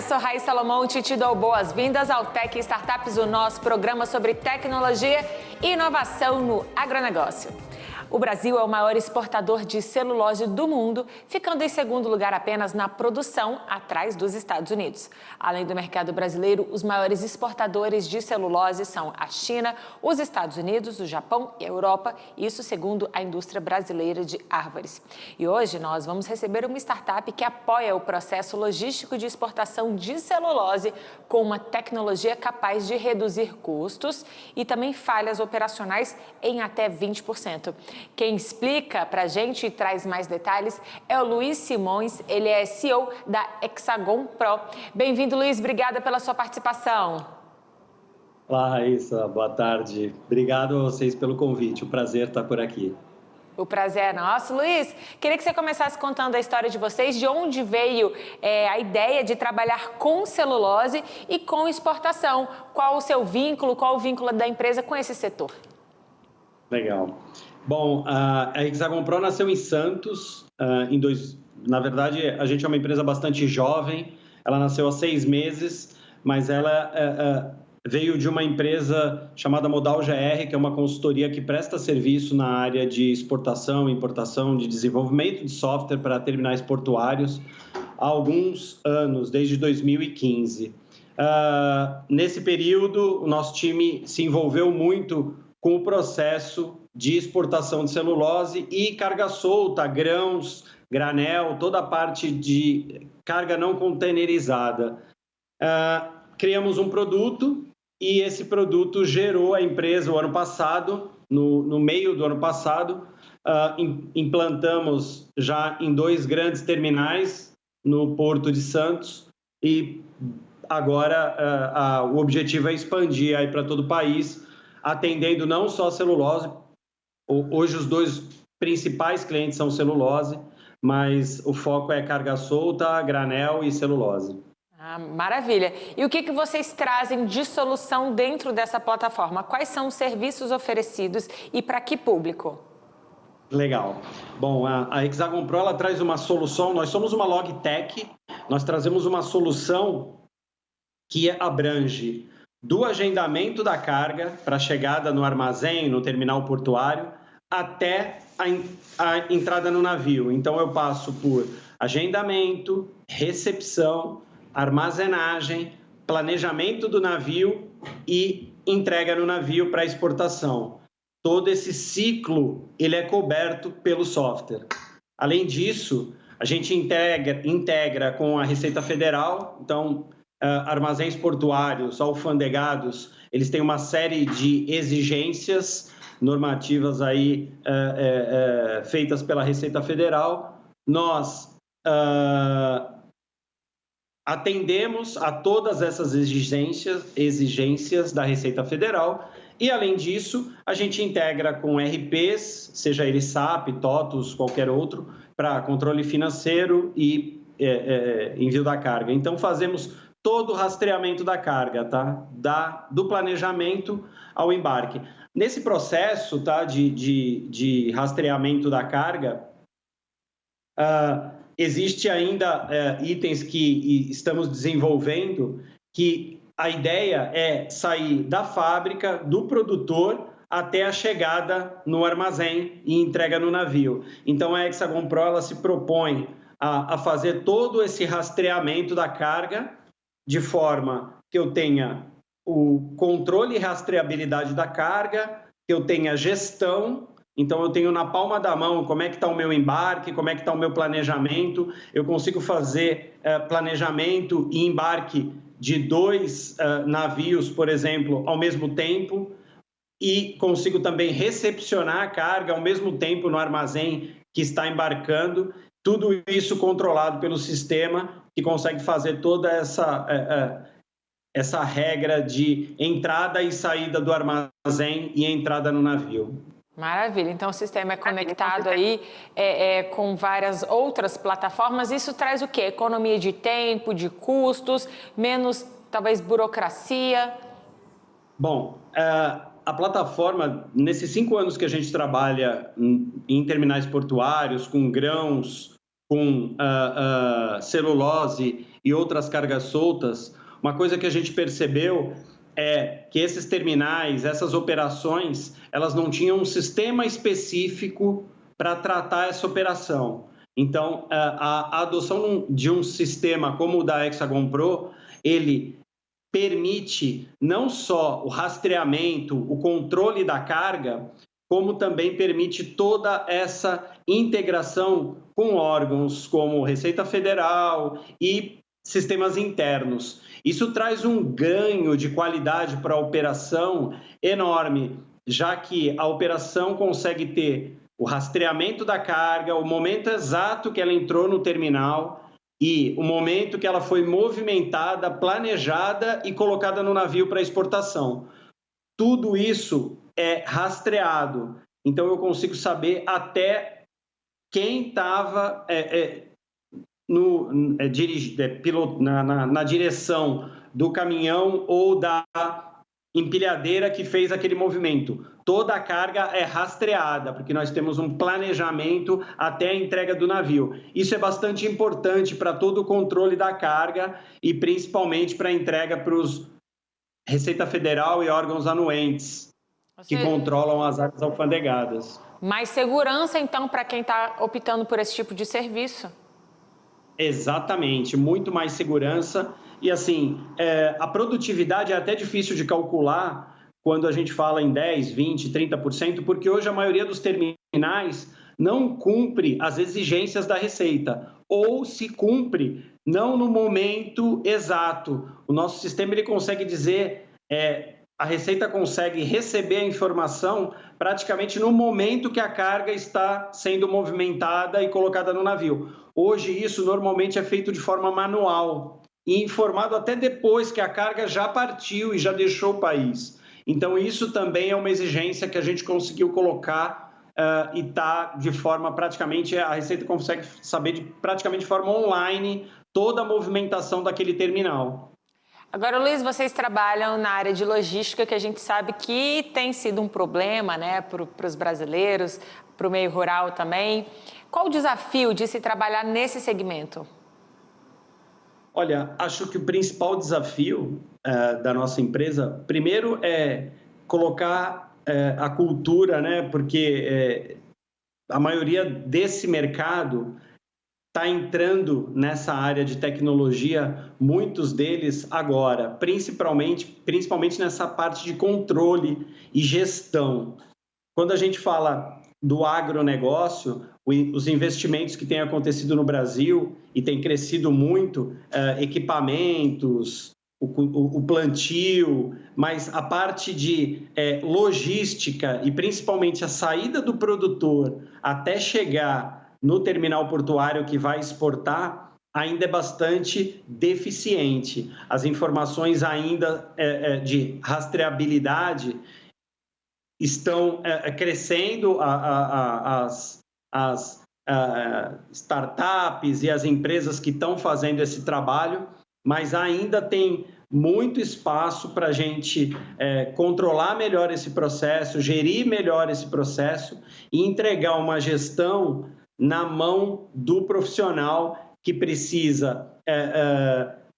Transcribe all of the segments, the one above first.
eu sou Raíssa Salomão e te dou boas-vindas ao Tech Startups, o nosso programa sobre tecnologia e inovação no agronegócio. O Brasil é o maior exportador de celulose do mundo, ficando em segundo lugar apenas na produção, atrás dos Estados Unidos. Além do mercado brasileiro, os maiores exportadores de celulose são a China, os Estados Unidos, o Japão e a Europa, isso segundo a indústria brasileira de árvores. E hoje nós vamos receber uma startup que apoia o processo logístico de exportação de celulose com uma tecnologia capaz de reduzir custos e também falhas operacionais em até 20%. Quem explica para a gente e traz mais detalhes é o Luiz Simões, ele é CEO da Hexagon Pro. Bem-vindo, Luiz, obrigada pela sua participação. Olá, Raíssa, boa tarde. Obrigado a vocês pelo convite, o prazer estar por aqui. O prazer é nosso. Luiz, queria que você começasse contando a história de vocês, de onde veio a ideia de trabalhar com celulose e com exportação. Qual o seu vínculo, qual o vínculo da empresa com esse setor? Legal. Bom, a Hexagon Pro nasceu em Santos, na verdade, a gente é uma empresa bastante jovem, ela nasceu há 6 meses, mas ela veio de uma empresa chamada Modal GR, que é uma consultoria que presta serviço na área de exportação, importação, de desenvolvimento de software para terminais portuários há alguns anos, desde 2015. Nesse período, o nosso time se envolveu muito com o processo de exportação de celulose e carga solta, grãos, granel, toda a parte de carga não containerizada. Criamos um produto e esse produto gerou a empresa o ano passado, no meio do ano passado, implantamos já em 2 grandes terminais no Porto de Santos e agora o objetivo é expandir aí para todo o país, atendendo não só a celulose. Hoje os 2 principais clientes são celulose, mas o foco é carga solta, granel e celulose. Maravilha. E o que vocês trazem de solução dentro dessa plataforma? Quais são os serviços oferecidos e para que público? Legal. Bom, a Hexagon Pro ela traz uma solução, nós somos uma logtech, nós trazemos uma solução que abrange do agendamento da carga para a chegada no armazém, no terminal portuário, até a entrada no navio. Então, eu passo por agendamento, recepção, armazenagem, planejamento do navio e entrega no navio para exportação. Todo esse ciclo ele é coberto pelo software. Além disso, a gente integra com a Receita Federal, então armazéns portuários, alfandegados, eles têm uma série de exigências normativas aí feitas pela Receita Federal. Nós atendemos a todas essas exigências da Receita Federal e, além disso, a gente integra com RPs, seja ele SAP, TOTUS, qualquer outro, para controle financeiro e envio da carga. Então, fazemos todo o rastreamento da carga, tá? Do planejamento ao embarque. Nesse processo, tá, de rastreamento da carga, existe ainda itens que estamos desenvolvendo que a ideia é sair da fábrica, do produtor, até a chegada no armazém e entrega no navio. Então, a Hexagon Pro ela se propõe a fazer todo esse rastreamento da carga de forma que eu tenha o controle e rastreabilidade da carga, que eu tenha gestão. Então, eu tenho na palma da mão como é que está o meu embarque, como é que está o meu planejamento. Eu consigo fazer planejamento e embarque de 2 navios, por exemplo, ao mesmo tempo. E consigo também recepcionar a carga ao mesmo tempo no armazém que está embarcando. Tudo isso controlado pelo sistema que consegue fazer toda essa regra de entrada e saída do armazém e entrada no navio. Maravilha, então o sistema é conectado aí com várias outras plataformas. Isso traz o quê? Economia de tempo, de custos, menos talvez burocracia? Bom, a plataforma, nesses 5 anos que a gente trabalha em terminais portuários, com grãos, com celulose e outras cargas soltas, uma coisa que a gente percebeu é que esses terminais, essas operações, elas não tinham um sistema específico para tratar essa operação. Então, a adoção de um sistema como o da Hexagon Pro, ele permite não só o rastreamento, o controle da carga, como também permite toda essa integração com órgãos como Receita Federal e sistemas internos. Isso traz um ganho de qualidade para a operação enorme, já que a operação consegue ter o rastreamento da carga, o momento exato que ela entrou no terminal e o momento que ela foi movimentada, planejada e colocada no navio para exportação. Tudo isso é rastreado, então eu consigo saber até quem estava na direção do caminhão ou da empilhadeira que fez aquele movimento. Toda a carga é rastreada, porque nós temos um planejamento até a entrega do navio. Isso é bastante importante para todo o controle da carga e principalmente para a entrega para os Receita Federal e órgãos anuentes que controlam as áreas alfandegadas. Mais segurança, então, para quem está optando por esse tipo de serviço? Exatamente, muito mais segurança. E, assim, a produtividade é até difícil de calcular quando a gente fala em 10%, 20%, 30%, porque hoje a maioria dos terminais não cumpre as exigências da Receita, ou se cumpre não no momento exato. O nosso sistema ele consegue dizer, a Receita consegue receber a informação praticamente no momento que a carga está sendo movimentada e colocada no navio. Hoje isso normalmente é feito de forma manual e informado até depois que a carga já partiu e já deixou o país. Então isso também é uma exigência que a gente conseguiu colocar e está de forma praticamente, a Receita consegue saber praticamente de forma online toda a movimentação daquele terminal. Agora, Luiz, vocês trabalham na área de logística, que a gente sabe que tem sido um problema, né, para os brasileiros, para o meio rural também. Qual o desafio de se trabalhar nesse segmento? Olha, acho que o principal desafio da nossa empresa, primeiro, é colocar a cultura, né, porque a maioria desse mercado está entrando nessa área de tecnologia, muitos deles agora, principalmente nessa parte de controle e gestão. Quando a gente fala do agronegócio, os investimentos que têm acontecido no Brasil e têm crescido muito, equipamentos, o plantio, mas a parte de logística e principalmente a saída do produtor até chegar no terminal portuário que vai exportar, ainda é bastante deficiente. As informações ainda de rastreabilidade estão crescendo, as startups e as empresas que estão fazendo esse trabalho, mas ainda tem muito espaço para a gente controlar melhor esse processo, gerir melhor esse processo e entregar uma gestão na mão do profissional que precisa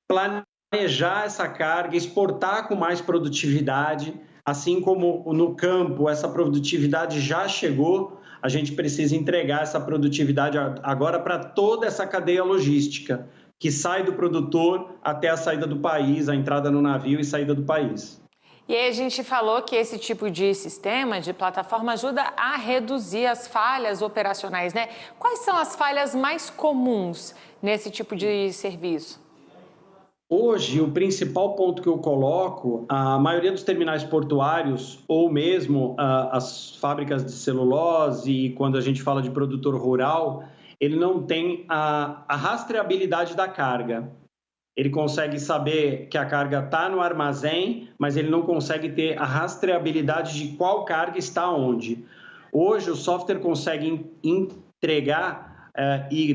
planejar essa carga, exportar com mais produtividade, assim como no campo essa produtividade já chegou, a gente precisa entregar essa produtividade agora para toda essa cadeia logística, que sai do produtor até a saída do país, a entrada no navio e saída do país. E aí a gente falou que esse tipo de sistema, de plataforma, ajuda a reduzir as falhas operacionais, né? Quais são as falhas mais comuns nesse tipo de serviço? Hoje, o principal ponto que eu coloco, a maioria dos terminais portuários, ou mesmo as fábricas de celulose, e quando a gente fala de produtor rural, ele não tem a rastreabilidade da carga. Ele consegue saber que a carga está no armazém, mas ele não consegue ter a rastreabilidade de qual carga está onde. Hoje, o software consegue entregar e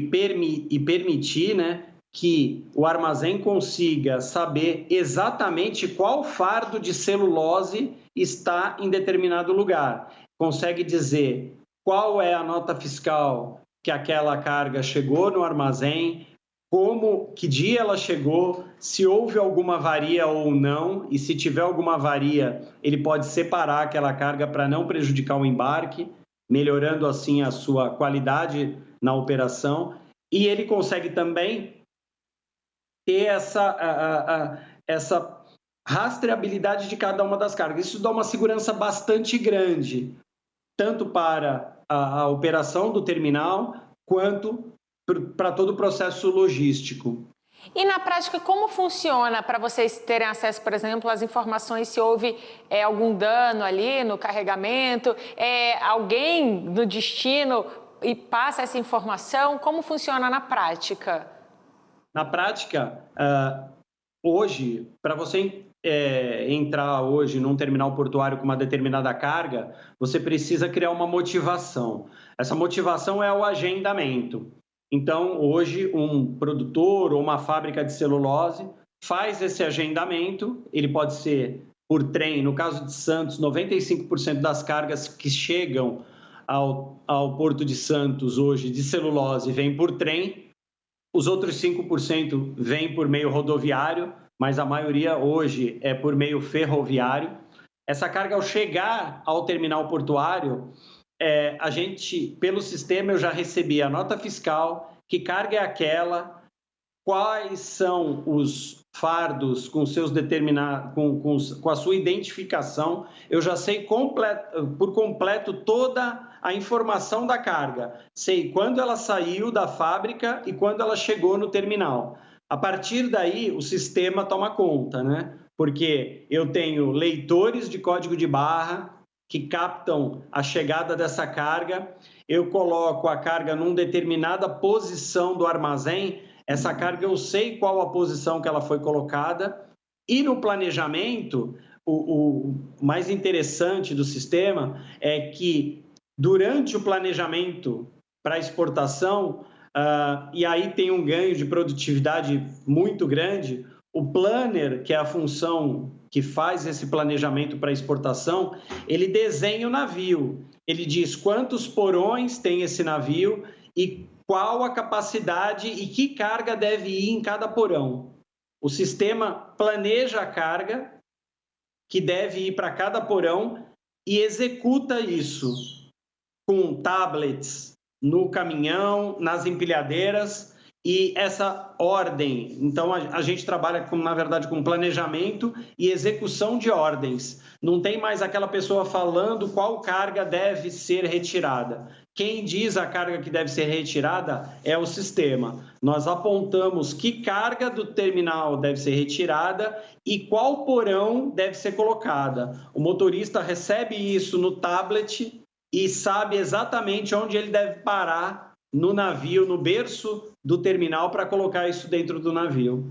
permitir, né, que o armazém consiga saber exatamente qual fardo de celulose está em determinado lugar. Consegue dizer qual é a nota fiscal que aquela carga chegou no armazém, que dia ela chegou, se houve alguma avaria ou não, e se tiver alguma avaria, ele pode separar aquela carga para não prejudicar o embarque, melhorando assim a sua qualidade na operação, e ele consegue também ter essa rastreabilidade de cada uma das cargas. Isso dá uma segurança bastante grande, tanto para a operação do terminal, quanto para todo o processo logístico. E na prática, como funciona para vocês terem acesso, por exemplo, às informações se houve algum dano ali no carregamento, alguém no destino e passa essa informação? Como funciona na prática? Na prática, hoje, para você entrar hoje num terminal portuário com uma determinada carga, você precisa criar uma motivação. Essa motivação é o agendamento. Então, hoje, um produtor ou uma fábrica de celulose faz esse agendamento, ele pode ser por trem. No caso de Santos, 95% das cargas que chegam ao Porto de Santos hoje de celulose vem por trem, os outros 5% vêm por meio rodoviário, mas a maioria hoje é por meio ferroviário. Essa carga, ao chegar ao terminal portuário, a gente, pelo sistema, eu já recebi a nota fiscal, que carga é aquela, quais são os fardos com seus com a sua identificação, eu já sei por completo toda a informação da carga, sei quando ela saiu da fábrica e quando ela chegou no terminal. A partir daí, o sistema toma conta, né? Porque eu tenho leitores de código de barra que captam a chegada dessa carga, eu coloco a carga numa determinada posição do armazém, essa carga eu sei qual a posição que ela foi colocada, e no planejamento, o mais interessante do sistema é que durante o planejamento para exportação, e aí tem um ganho de produtividade muito grande, o planner, que é a função que faz esse planejamento para exportação, ele desenha o navio, ele diz quantos porões tem esse navio e qual a capacidade e que carga deve ir em cada porão. O sistema planeja a carga que deve ir para cada porão e executa isso com tablets no caminhão, nas empilhadeiras, e essa ordem. Então, a gente trabalha, na verdade, com planejamento e execução de ordens. Não tem mais aquela pessoa falando qual carga deve ser retirada. Quem diz a carga que deve ser retirada é o sistema. Nós apontamos que carga do terminal deve ser retirada e qual porão deve ser colocada. O motorista recebe isso no tablet e sabe exatamente onde ele deve parar no navio, no berço do terminal, para colocar isso dentro do navio.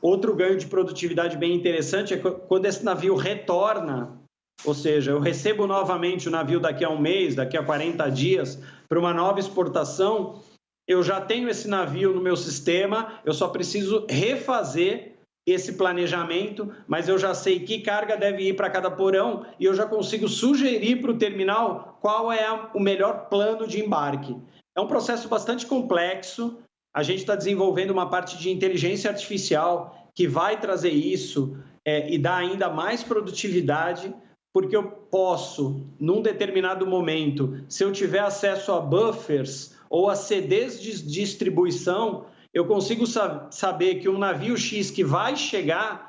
Outro ganho de produtividade bem interessante é quando esse navio retorna, ou seja, eu recebo novamente o navio daqui a um mês, daqui a 40 dias, para uma nova exportação, eu já tenho esse navio no meu sistema, eu só preciso refazer esse planejamento, mas eu já sei que carga deve ir para cada porão e eu já consigo sugerir para o terminal qual é o melhor plano de embarque. É um processo bastante complexo, a gente está desenvolvendo uma parte de inteligência artificial que vai trazer isso e dar ainda mais produtividade, porque eu posso, num determinado momento, se eu tiver acesso a buffers ou a CDs de distribuição, eu consigo saber que um navio X que vai chegar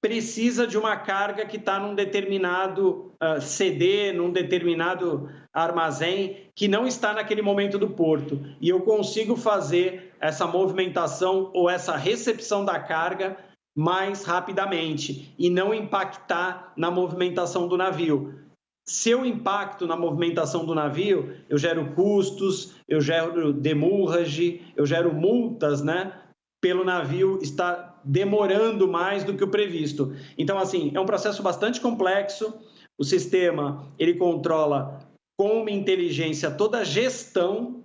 precisa de uma carga que está num determinado CD, num determinado armazém, que não está naquele momento do porto. E eu consigo fazer essa movimentação ou essa recepção da carga mais rapidamente e não impactar na movimentação do navio. Se eu impacto na movimentação do navio, eu gero custos, eu gero demurrage, eu gero multas, né? Pelo navio estar demorando mais do que o previsto. Então, assim, é um processo bastante complexo. O sistema, ele controla com uma inteligência toda a gestão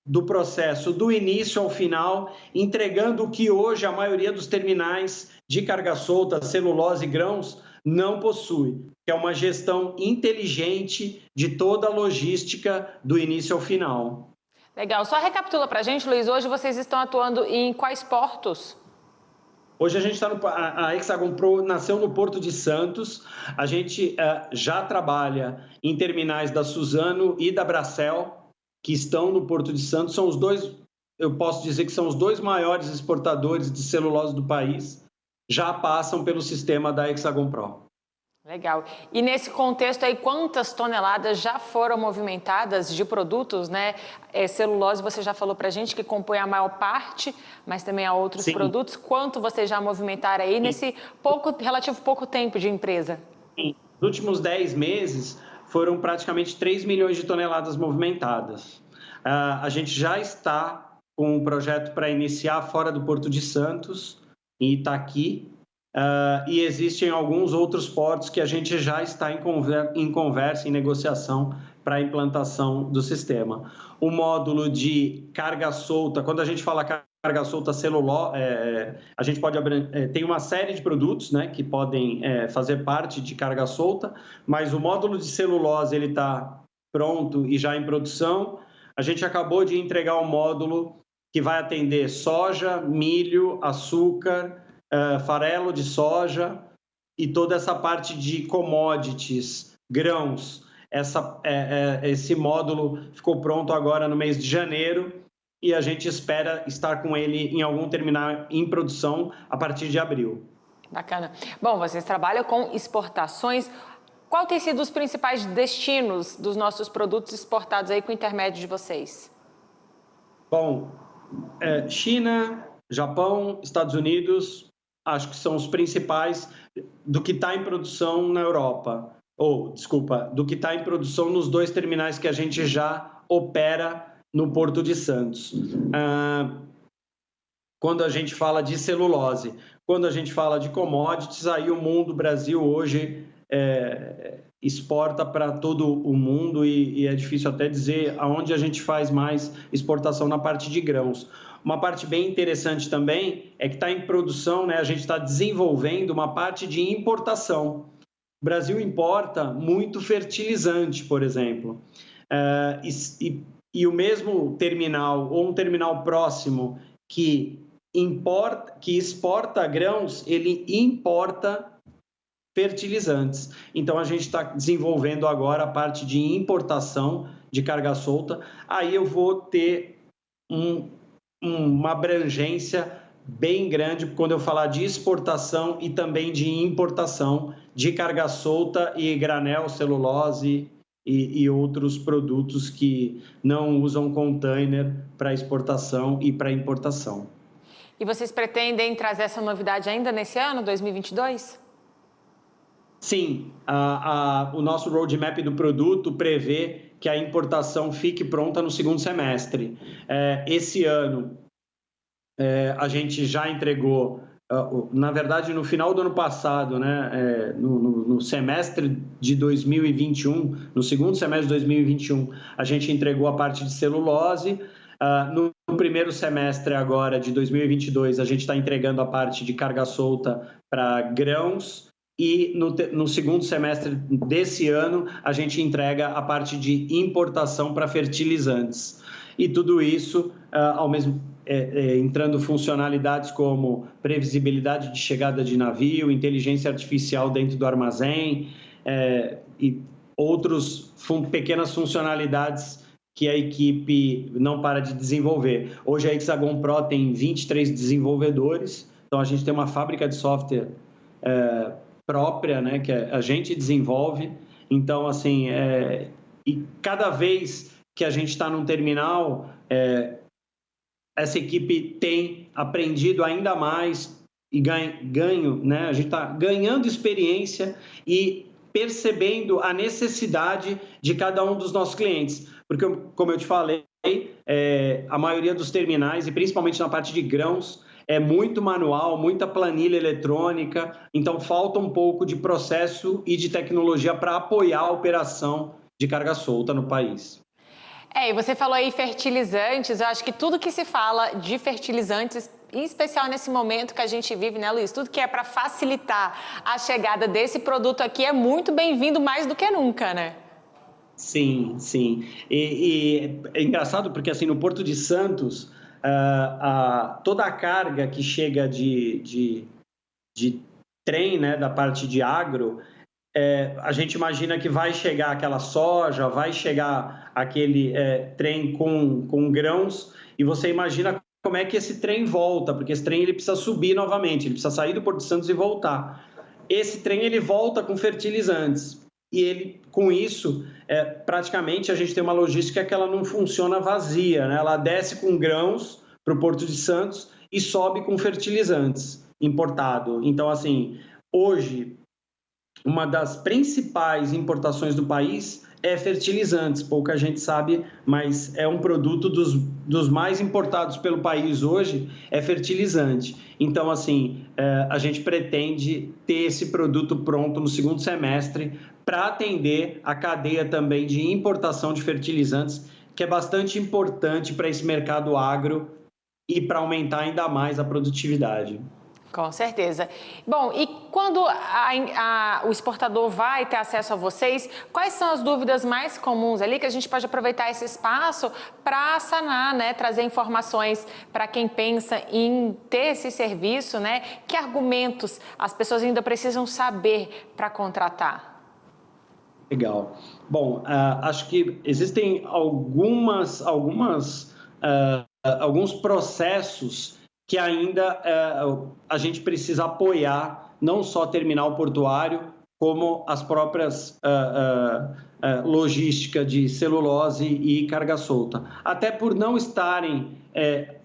do processo, do início ao final, entregando o que hoje a maioria dos terminais de carga solta, celulose e grãos não possui, que é uma gestão inteligente de toda a logística do início ao final. Legal. Só recapitula para a gente, Luiz, hoje vocês estão atuando em quais portos? Hoje a gente está a Hexagon Pro nasceu no Porto de Santos. A gente já trabalha em terminais da Suzano e da Bracel, que estão no Porto de Santos. São os dois, eu posso dizer que são os dois maiores exportadores de celulose do país. Já passam pelo sistema da Hexagon Pro. Legal. E nesse contexto aí, quantas toneladas já foram movimentadas de produtos, né? Celulose, você já falou para a gente que compõe a maior parte, mas também há outros Sim. produtos. Quanto vocês já movimentaram aí nesse relativo pouco tempo de empresa? Sim. Nos últimos 10 meses, foram praticamente 3 milhões de toneladas movimentadas. A gente já está com um projeto para iniciar fora do Porto de Santos, em Itaqui, e existem alguns outros portos que a gente já está em conversa, em negociação para a implantação do sistema. O módulo de carga solta, quando a gente fala carga solta celulose, a gente pode tem uma série de produtos, né, que podem fazer parte de carga solta, mas o módulo de celulose ele está pronto e já em produção. A gente acabou de entregar um módulo que vai atender soja, milho, açúcar, farelo de soja e toda essa parte de commodities, grãos. Esse módulo ficou pronto agora no mês de janeiro e a gente espera estar com ele em algum terminal em produção a partir de abril. Bacana. Bom, vocês trabalham com exportações. Qual tem sido os principais destinos dos nossos produtos exportados aí com o intermédio de vocês? Bom, China, Japão, Estados Unidos, acho que são os principais do que está em produção na Europa. Do que está em produção nos dois terminais que a gente já opera no Porto de Santos. Quando a gente fala de celulose, quando a gente fala de commodities, aí o Brasil hoje exporta para todo o mundo e é difícil até dizer aonde a gente faz mais exportação na parte de grãos. Uma parte bem interessante também é que está em produção, né? A gente está desenvolvendo uma parte de importação. O Brasil importa muito fertilizante, por exemplo. E o mesmo terminal ou um terminal próximo que exporta grãos, ele importa fertilizantes. Então, a gente está desenvolvendo agora a parte de importação de carga solta. Aí eu vou ter uma abrangência bem grande quando eu falar de exportação e também de importação de carga solta e granel, celulose e outros produtos que não usam container para exportação e para importação. E vocês pretendem trazer essa novidade ainda nesse ano, 2022? Sim, o nosso roadmap do produto prevê que a importação fique pronta no segundo semestre. Esse ano, a gente já entregou, na verdade, no final do ano passado, né, no semestre de 2021, no segundo semestre de 2021, a gente entregou a parte de celulose. No primeiro semestre agora de 2022, a gente está entregando a parte de carga solta para grãos. E no segundo semestre desse ano, a gente entrega a parte de importação para fertilizantes. E tudo isso, entrando funcionalidades como previsibilidade de chegada de navio, inteligência artificial dentro do armazém e outras pequenas funcionalidades que a equipe não para de desenvolver. Hoje a Hexagon Pro tem 23 desenvolvedores, então a gente tem uma fábrica de software própria, né, que a gente desenvolve. Então, assim, e cada vez que a gente está num terminal, essa equipe tem aprendido ainda mais e ganho, né? A gente está ganhando experiência e percebendo a necessidade de cada um dos nossos clientes. Porque, como eu te falei, a maioria dos terminais, e principalmente na parte de grãos, é muito manual, muita planilha eletrônica, então falta um pouco de processo e de tecnologia para apoiar a operação de carga solta no país. E você falou aí fertilizantes, eu acho que tudo que se fala de fertilizantes, em especial nesse momento que a gente vive, né, Luiz? Tudo que é para facilitar a chegada desse produto aqui é muito bem-vindo mais do que nunca, né? Sim, sim. E é engraçado porque, assim, no Porto de Santos, toda a carga que chega de trem, né, da parte de agro, a gente imagina que vai chegar aquela soja, vai chegar aquele trem com grãos, e você imagina como é que esse trem volta, porque esse trem ele precisa subir novamente, ele precisa sair do Porto de Santos e voltar. Esse trem ele volta com fertilizantes, e ele, com isso, praticamente a gente tem uma logística que ela não funciona vazia, né? Ela desce com grãos para o Porto de Santos e sobe com fertilizantes importado. Então, assim, hoje uma das principais importações do país é fertilizantes. Pouca gente sabe, mas é um produto dos mais importados pelo país hoje, é fertilizante. Então, assim, a gente pretende ter esse produto pronto no segundo semestre para atender a cadeia também de importação de fertilizantes, que é bastante importante para esse mercado agro e para aumentar ainda mais a produtividade. Com certeza. Bom, e quando o exportador vai ter acesso a vocês, quais são as dúvidas mais comuns ali que a gente pode aproveitar esse espaço para sanar, né? Trazer informações para quem pensa em ter esse serviço, né? Que argumentos as pessoas ainda precisam saber para contratar? Legal. Bom, acho que existem alguns processos que ainda a gente precisa apoiar, não só terminal portuário, como as próprias logística de celulose e carga solta. Até por não estarem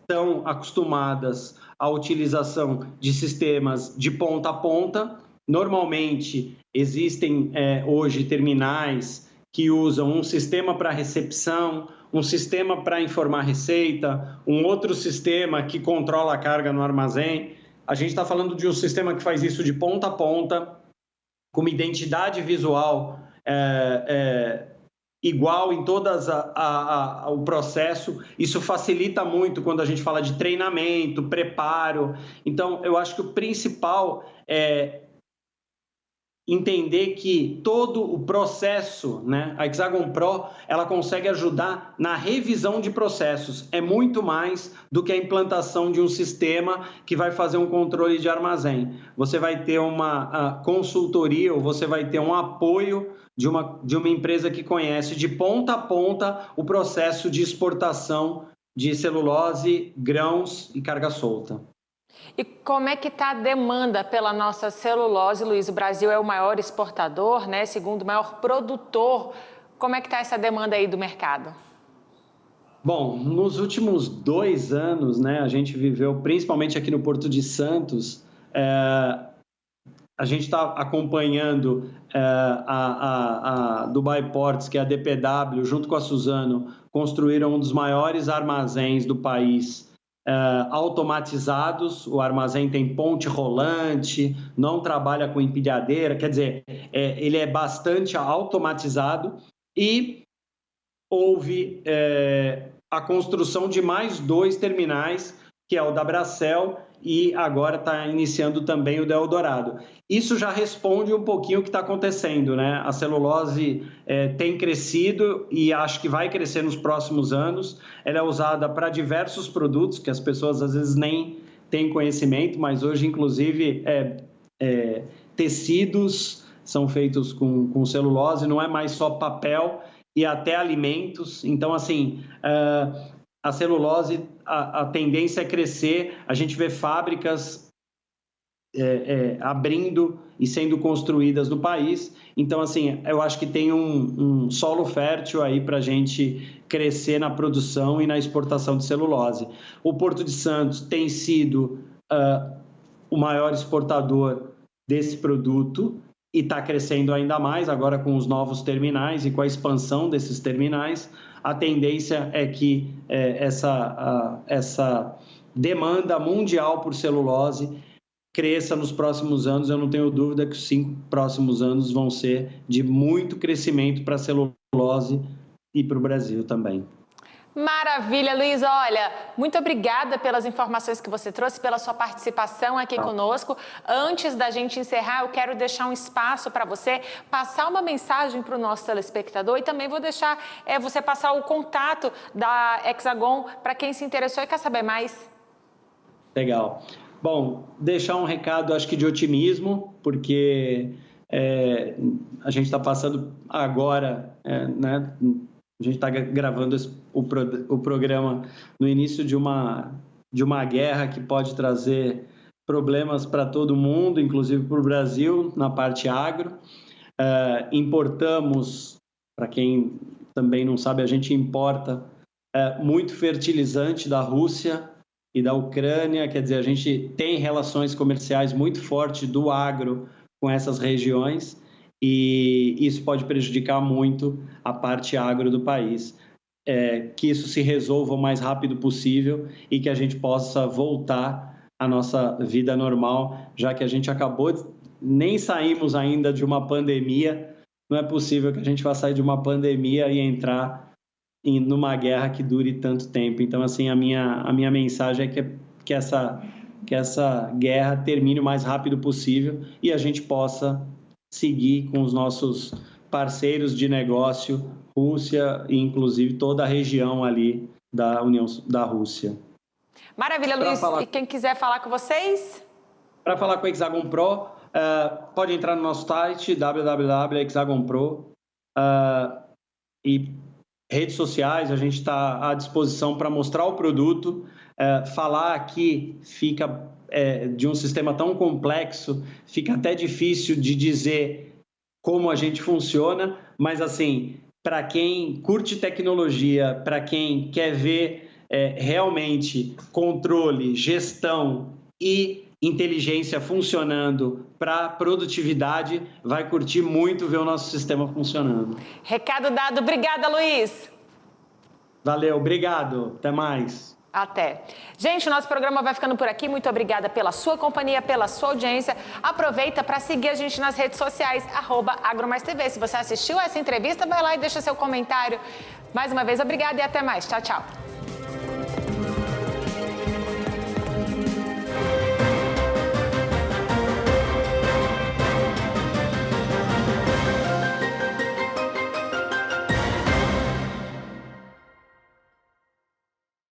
tão acostumadas à utilização de sistemas de ponta a ponta. Normalmente, existem hoje terminais que usam um sistema para recepção, um sistema para informar receita, um outro sistema que controla a carga no armazém. A gente está falando de um sistema que faz isso de ponta a ponta, com uma identidade visual igual em todas o processo. Isso facilita muito quando a gente fala de treinamento, preparo. Então, eu acho que o principal é entender que todo o processo, né, a Hexagon Pro, ela consegue ajudar na revisão de processos. É muito mais do que a implantação de um sistema que vai fazer um controle de armazém. Você vai ter uma consultoria ou você vai ter um apoio de uma empresa que conhece de ponta a ponta o processo de exportação de celulose, grãos e carga solta. E como é que está a demanda pela nossa celulose, Luiz? O Brasil é o maior exportador, né? Segundo maior produtor. Como é que está essa demanda aí do mercado? Bom, nos últimos 2 anos, né, a gente viveu, principalmente aqui no Porto de Santos, a gente está acompanhando a Dubai Ports, que é a DPW, junto com a Suzano, construíram um dos maiores armazéns do país, automatizados. O armazém tem ponte rolante, não trabalha com empilhadeira, quer dizer, ele é bastante automatizado, e houve a construção de mais 2 terminais, que é o da Bracel e agora está iniciando também o da Eldorado. Isso já responde um pouquinho o que está acontecendo, né? A celulose tem crescido e acho que vai crescer nos próximos anos. Ela é usada para diversos produtos que as pessoas às vezes nem têm conhecimento, mas hoje, inclusive, tecidos são feitos com celulose, não é mais só papel e até alimentos. Então, assim, a celulose, a tendência é crescer. A gente vê fábricas abrindo e sendo construídas no país. Então, assim, eu acho que tem um solo fértil aí para a gente crescer na produção e na exportação de celulose. O Porto de Santos tem sido o maior exportador desse produto e está crescendo ainda mais agora com os novos terminais e com a expansão desses terminais. A tendência é que essa demanda mundial por celulose cresça nos próximos anos. Eu não tenho dúvida que os 5 próximos anos vão ser de muito crescimento para a celulose e para o Brasil também. Maravilha, Luiz. Olha, muito obrigada pelas informações que você trouxe, pela sua participação aqui conosco. Antes da gente encerrar, eu quero deixar um espaço para você passar uma mensagem para o nosso telespectador e também vou deixar você passar o contato da Hexagon para quem se interessou e quer saber mais. Legal. Bom, deixar um recado, acho que de otimismo, porque a gente está passando agora, né? A gente está gravando o programa no início de uma guerra que pode trazer problemas para todo mundo, inclusive para o Brasil, na parte agro. Importamos, para quem também não sabe, a gente importa muito fertilizante da Rússia e da Ucrânia, quer dizer, a gente tem relações comerciais muito fortes do agro com essas regiões, e isso pode prejudicar muito a parte agro do país. Que isso se resolva o mais rápido possível e que a gente possa voltar à nossa vida normal, já que a gente nem saímos ainda de uma pandemia, não é possível que a gente vá sair de uma pandemia e entrar numa guerra que dure tanto tempo. Então, assim, a minha mensagem é que essa guerra termine o mais rápido possível e a gente possa seguir com os nossos parceiros de negócio, Rússia e inclusive toda a região ali da União da Rússia. Maravilha, Luiz. E quem quiser falar com vocês? Para falar com a Hexagon Pro, pode entrar no nosso site www.hexagonpro e redes sociais, a gente está à disposição para mostrar o produto. Falar aqui fica de um sistema tão complexo, fica até difícil de dizer como a gente funciona, mas assim, para quem curte tecnologia, para quem quer ver realmente controle, gestão e inteligência funcionando para produtividade, vai curtir muito ver o nosso sistema funcionando. Recado dado. Obrigada, Luiz. Valeu, obrigado. Até mais. Até. Gente, o nosso programa vai ficando por aqui. Muito obrigada pela sua companhia, pela sua audiência. Aproveita para seguir a gente nas redes sociais, @AgroMaisTV. Se você assistiu essa entrevista, vai lá e deixa seu comentário. Mais uma vez, obrigada e até mais. Tchau, tchau.